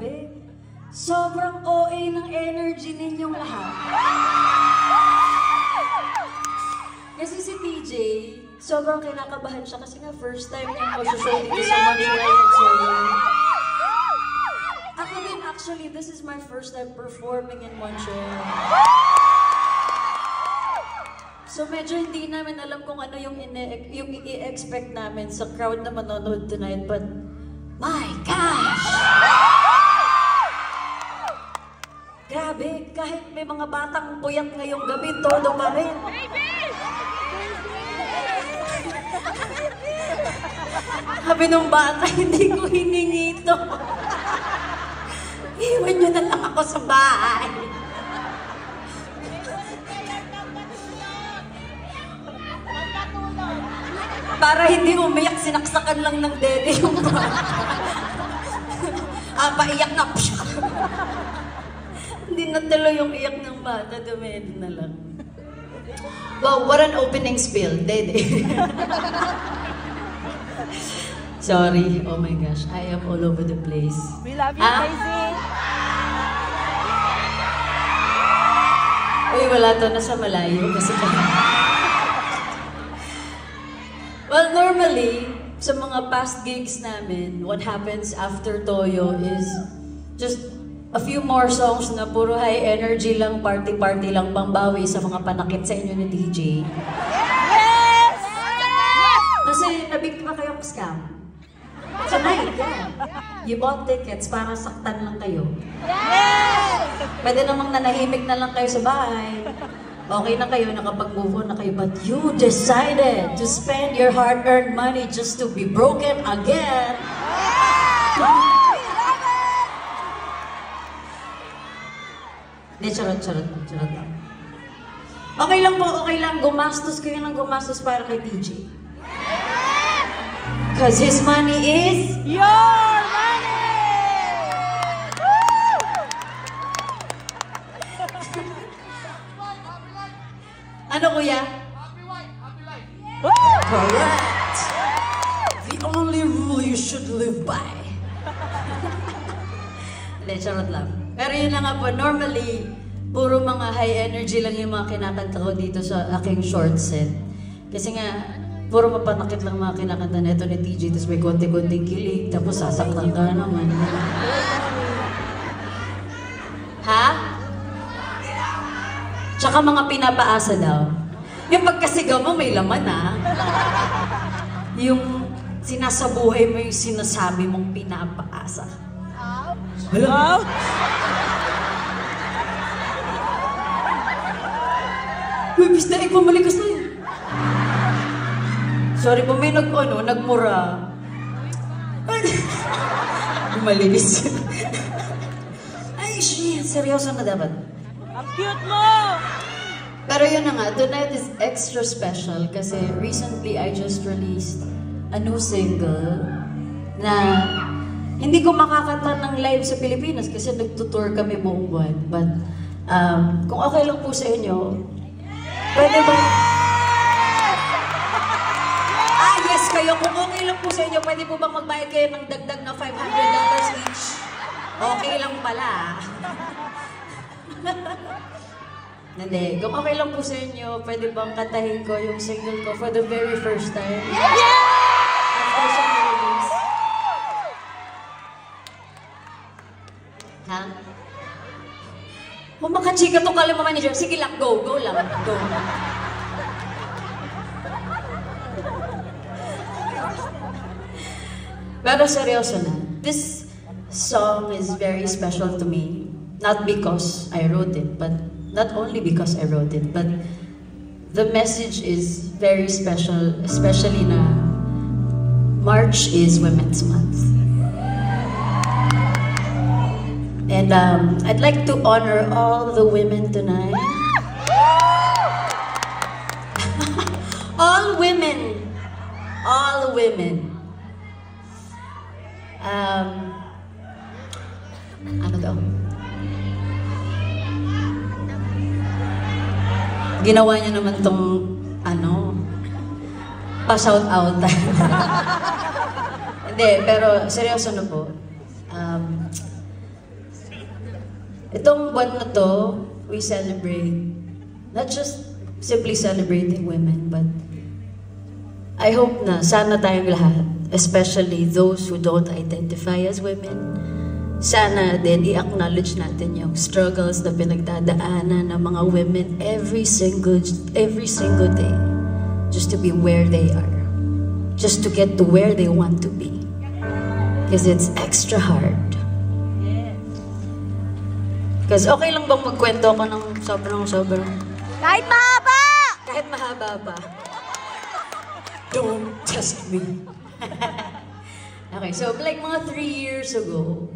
Grabe. Sobrang OA ng energy ninyong lahat. Kasi si TJ, sobrang kinakabahan siya kasi nga first time niya mag-show dito sa Montreal. Ako din actually, this is my first time performing in Montreal. So medyo hindi namin alam kung ano yung i-expect namin sa crowd na manonood tonight, but my gosh! Grabe, kahit may mga batang puyat ngayong gabi, todo pa rin. Sabi nung bata, hindi ko hiningi ito. Iwan nyo na lang ako sa bahay. Para hindi umiyak, sinaksakan lang ng dede yung bata. Paiyak na. Hindi natuloy yung iyak ng bata, dumedi na lang. Wow, what an opening spill, dede. Sorry, oh my gosh, I am all over the place. We love you, Daisy. Uy, wala to, nasa malayo kasi well, normally, sa mga past gigs namin, what happens after Toyo is just a few more songs na puro high energy lang, party-party lang, pangbawi sa mga panakit sa inyo ni DJ. Yes! Kasi nabiktima kayong scam. Tonight, yeah. You bought tickets para saktan lang kayo. Yes! Pwede namang nanahimik na lang kayo sa bahay. Okay na kayo, nakapag-move on na kayo, but you decided to spend your hard-earned money just to be broken again. Hindi, charot lang. Okay lang po, okay lang. Gumastos kayo ng gumastos para kay TJ. Because his money is... Your money! Ano kuya? Happy life. Correct. The only rule you should live by. Hindi, charot lang. Pero yun na nga po, normally, puro mga high energy lang yung mga kinakanta ko dito sa aking short set. Kasi nga, puro mapanakit lang mga kinakanta na ito ni TJ, tapos may konti-konting kilig, tapos sasaktan ka naman. Ha? Tsaka mga pinapaasa daw. Yung pagkasigaw mo, may laman ha. Yung sinasabuhay mo yung sinasabi mong pinapaasa. Hello? Uy, bista, ipamalikas na yun. Sorry po, may nagmura. Malinis. Ay, shit, seryoso na dapat. Ang cute mo! Pero yun na nga, tonight is extra special kasi recently I just released a new single na hindi ko makakanta ng live sa Pilipinas kasi nagtutour kami buong buwan. But kung okay lang po sa inyo, pwede ba? Yes kayo, kung okay lang po sa inyo, pwede po bang magbayad kayo ng dagdag na $500 each? Okay lang pala. Hindi, kung okay lang po sa inyo, pwede bang kantahin ko yung single ko for the very first time? After siya release. Ha? Kung makachika to kalim mo manager, sige lang, go lang, go. Pero seryoso na, this song is very special to me. Not because I wrote it, but not only because I wrote it, but the message is very special, especially na March is Women's Month. And I'd like to honor all the women tonight. All women. All women. Ano daw? Ginawa niya naman tong, pa-shout out. Hindi, pero seryoso na po. Itong buwan na to, we celebrate, not just simply celebrating women, but I hope na sana tayong lahat, especially those who don't identify as women, sana din i-acknowledge natin yung struggles na pinagdadaanan ng mga women every single day, just to be where they are, just to get to where they want to be. Because it's extra hard. Because okay lang bang magkwento ako ng sobrang... Kahit mahaba! Kahit mahaba pa. Don't test me. Okay, so like mga 3 years ago,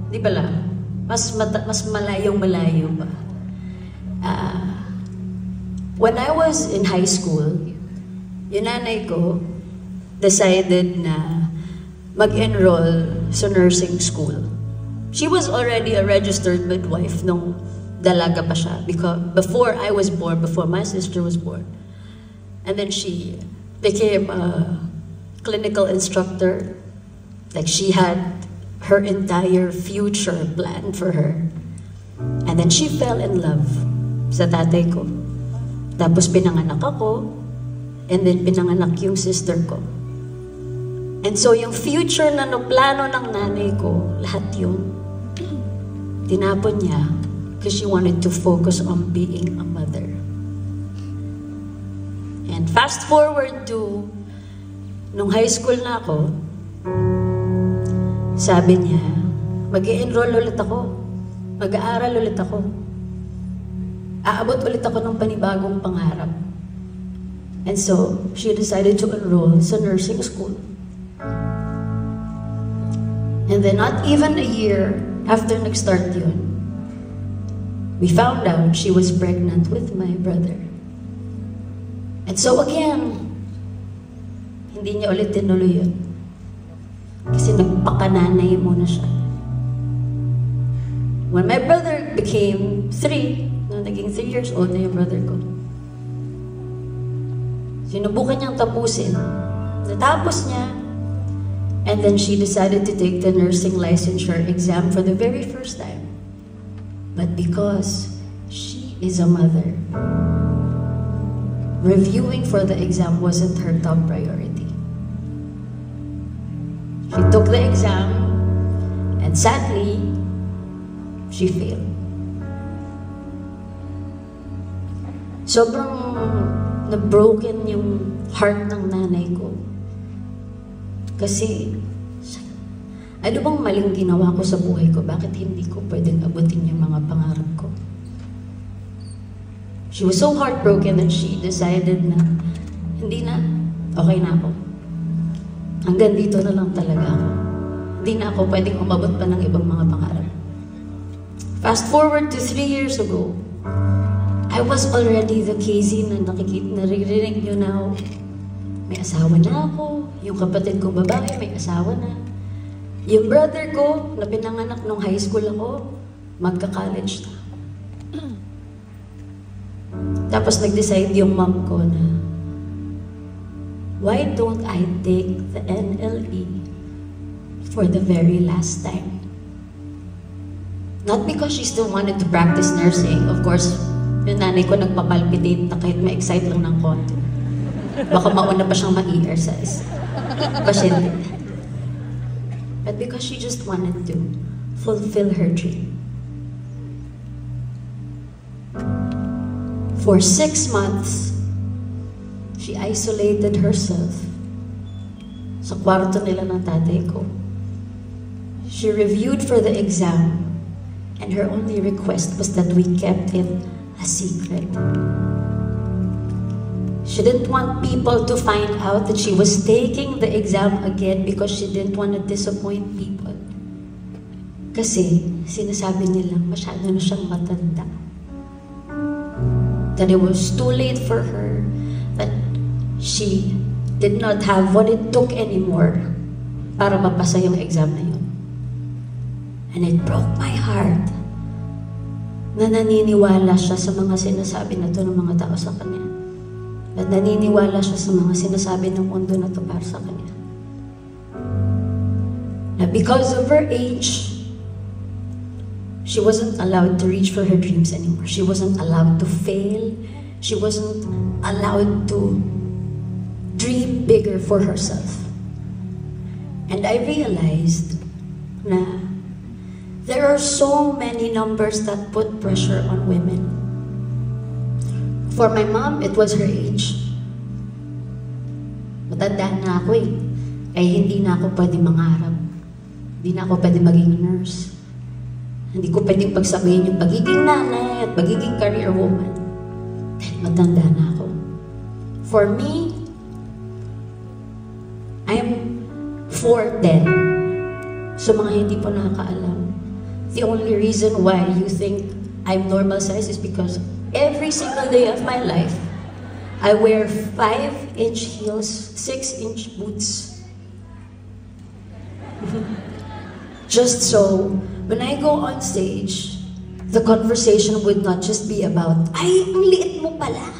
di pala, mas malayong-malayo pa. When I was in high school, yung nanay ko decided na mag-enroll sa nursing school. She was already a registered midwife nung dalaga pa siya, because before I was born, before my sister was born. And then she became a clinical instructor. Like she had her entire future planned for her. And then she fell in love sa tatay ko. Tapos pinanganak ako, and then pinanganak yung sister ko. And so yung future na plano ng nanay ko, lahat yun, tinapon niya because she wanted to focus on being a mother. And fast forward to nung high school na ako, sabi niya, mag-i-enroll ulit ako, mag-aaral ulit ako, aabot ulit ako ng panibagong pangarap. And so, she decided to enroll sa nursing school. And then not even a year after nag-start yun, we found out she was pregnant with my brother. And so again, hindi niya ulit tinuloy yun. Kasi nagpakananay muna siya. When my brother became 3, naging 3 years old na yung brother ko, sinubukan niyang tapusin. Natapos niya, and then she decided to take the nursing licensure exam for the very first time. But because she is a mother, reviewing for the exam wasn't her top priority. She took the exam, and sadly, she failed. Sobrang na-broken yung heart ng nanay ko. Kasi, ano bang maling ginawa ko sa buhay ko? Bakit hindi ko pwedeng abutin yung mga pangarap ko? She was so heartbroken that she decided na, hindi na, okay na ako. Hanggang dito na lang talaga ako. Hindi na ako pwedeng umabot pa ng ibang mga pangarap. Fast forward to 3 years ago, I was already the Casey na naririnig nyo now. May asawa na ako. Yung kapatid kong babae, may asawa na. Yung brother ko, na pinanganak nung high school ako, magka-college na. Tapos nag-decide yung mom ko na, why don't I take the NLE for the very last time? Not because she still wanted to practice nursing. Of course, yung nanay ko nagpapalpitate na kahit ma-excite lang ng konti. Baka mauna pa siyang ma-ER sa pasyente. But because she just wanted to fulfill her dream. For 6 months, she isolated herself sa kwarto nila ng tatay ko. She reviewed for the exam, and her only request was that we kept it a secret. She didn't want people to find out that she was taking the exam again because she didn't want to disappoint people. Kasi sinasabi nilang masyado na siyang matanda. That it was too late for her, that she did not have what it took anymore para mapasa yung exam na yun. And it broke my heart na naniniwala siya sa mga sinasabi na to ng mga tao sa kanya. At naniniwala siya sa mga sinasabi ng mundo na to para sa kanya. Na because of her age, She wasn't allowed to reach for her dreams anymore. She wasn't allowed to fail. She wasn't allowed to dream bigger for herself. And I realized na there are so many numbers that put pressure on women. For my mom, it was her age. Matanda na ako eh. Ay hindi na ako pwede mangarap. Hindi na ako pwede maging nurse. Hindi ko pwedeng pagsabihin yung pagiging nanay at pagiging career woman. Dahil matanda na ako. For me, I'm 4'10". So mga hindi po nakakaalam. The only reason why you think I'm normal size is because every single day of my life, I wear 5-inch heels, 6-inch boots. Just so, when I go on stage, the conversation would not just be about, ay, ang liit mo pala.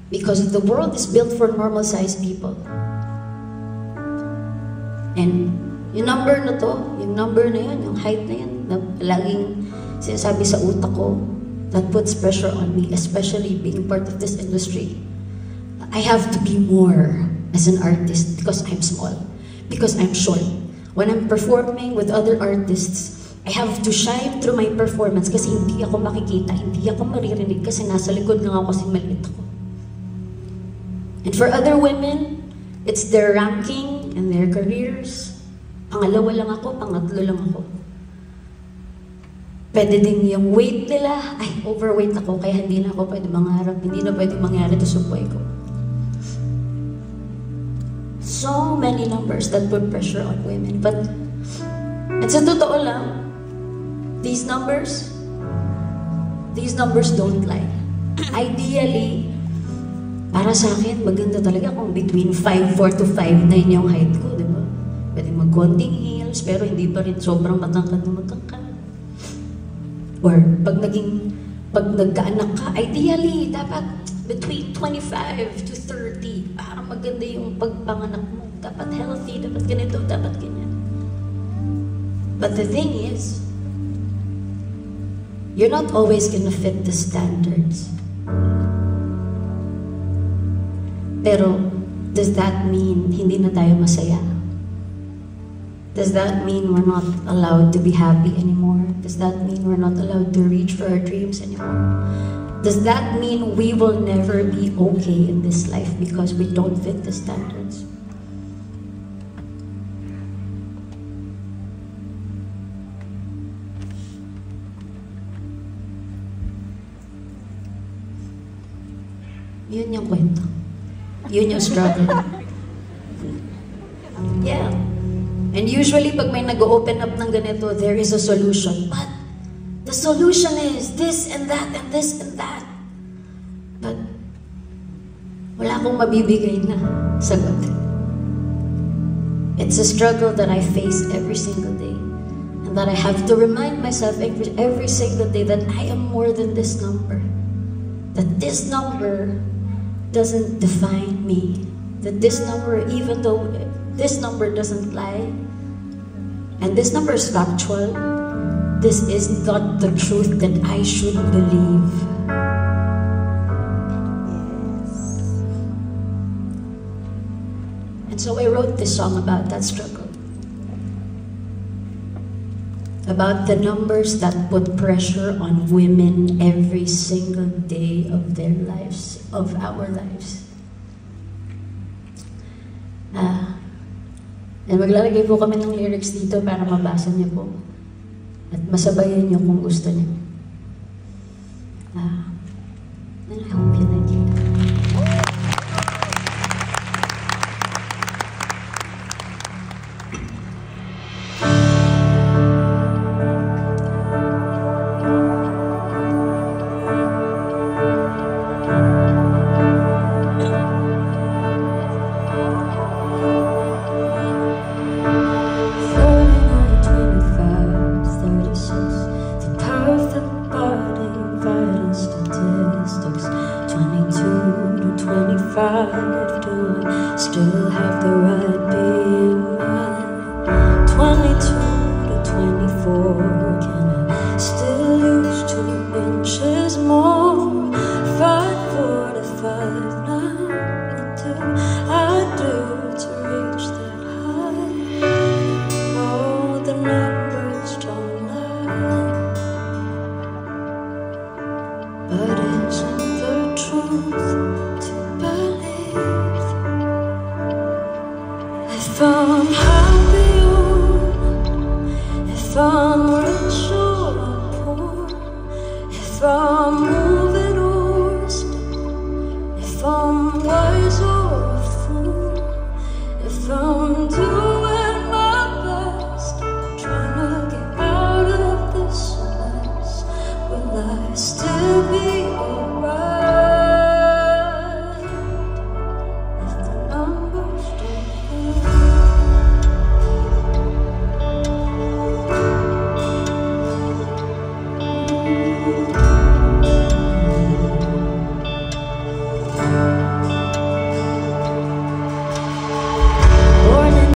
Because the world is built for normal-sized people. And yung number na to, yung number na yun, yung height na yun, na laging sinasabi sa utak ko, that puts pressure on me, especially being part of this industry. I have to be more as an artist because I'm small, because I'm short. When I'm performing with other artists, I have to shine through my performance kasi hindi ako makikita, hindi ako maririnig kasi nasa likod lang ako kasi maliit ako. And for other women, it's their ranking and their careers. Pangalawa lang ako, pangatlo lang ako. Pwede din yung weight nila, ay, overweight ako, kaya hindi na ako pwede mangarap, hindi na pwede mangyari to sa buhay ko. So many numbers that put pressure on women. But, at sa totoo lang, these numbers don't lie. Ideally, para sa akin, maganda talaga kung between 5'4" to 5'9" yung height ko, di ba? Pwede mag-konting heels, pero hindi pa rin sobrang matangkad na matangkad. Or, pag nagkaanak ka, ideally, dapat between 25 to 30, para maganda yung pagpanganak mo. Dapat healthy, dapat ganito, dapat ganyan. But the thing is, you're not always gonna fit the standards. Pero, does that mean hindi na tayo masaya? Does that mean we're not allowed to be happy anymore? Does that mean we're not allowed to reach for our dreams anymore? Does that mean we will never be okay in this life because we don't fit the standards? Yun yung kwento. Yun yung struggle. Yeah. And usually, pag may nag-open up ng ganito, there is a solution. But the solution is this and that and this and that. But wala akong mabibigay na sagot. It's a struggle that I face every single day. And that I have to remind myself every single day that I am more than this number. That this number doesn't define me. That this number, even though this number doesn't lie, and this number is factual, this is not the truth that I should believe. Yes. And so I wrote this song about that struggle. About the numbers that put pressure on women every single day of their lives, of our lives. And maglalagay po kami ng lyrics dito para mabasa niyo po. At masabayan niyo kung gusto niyo. And I hope you like it. Do I still have the right being mine? 20 I'd do to reach that high. Oh, the numbers don't lie, but isn't the truth to believe? If I'm happy or if I'm rich or poor, if I'm moving or still, if I'm wise or a fool, if I'm doing my best, trying to get out of this mess, will I still be alright if the numbers don't lie?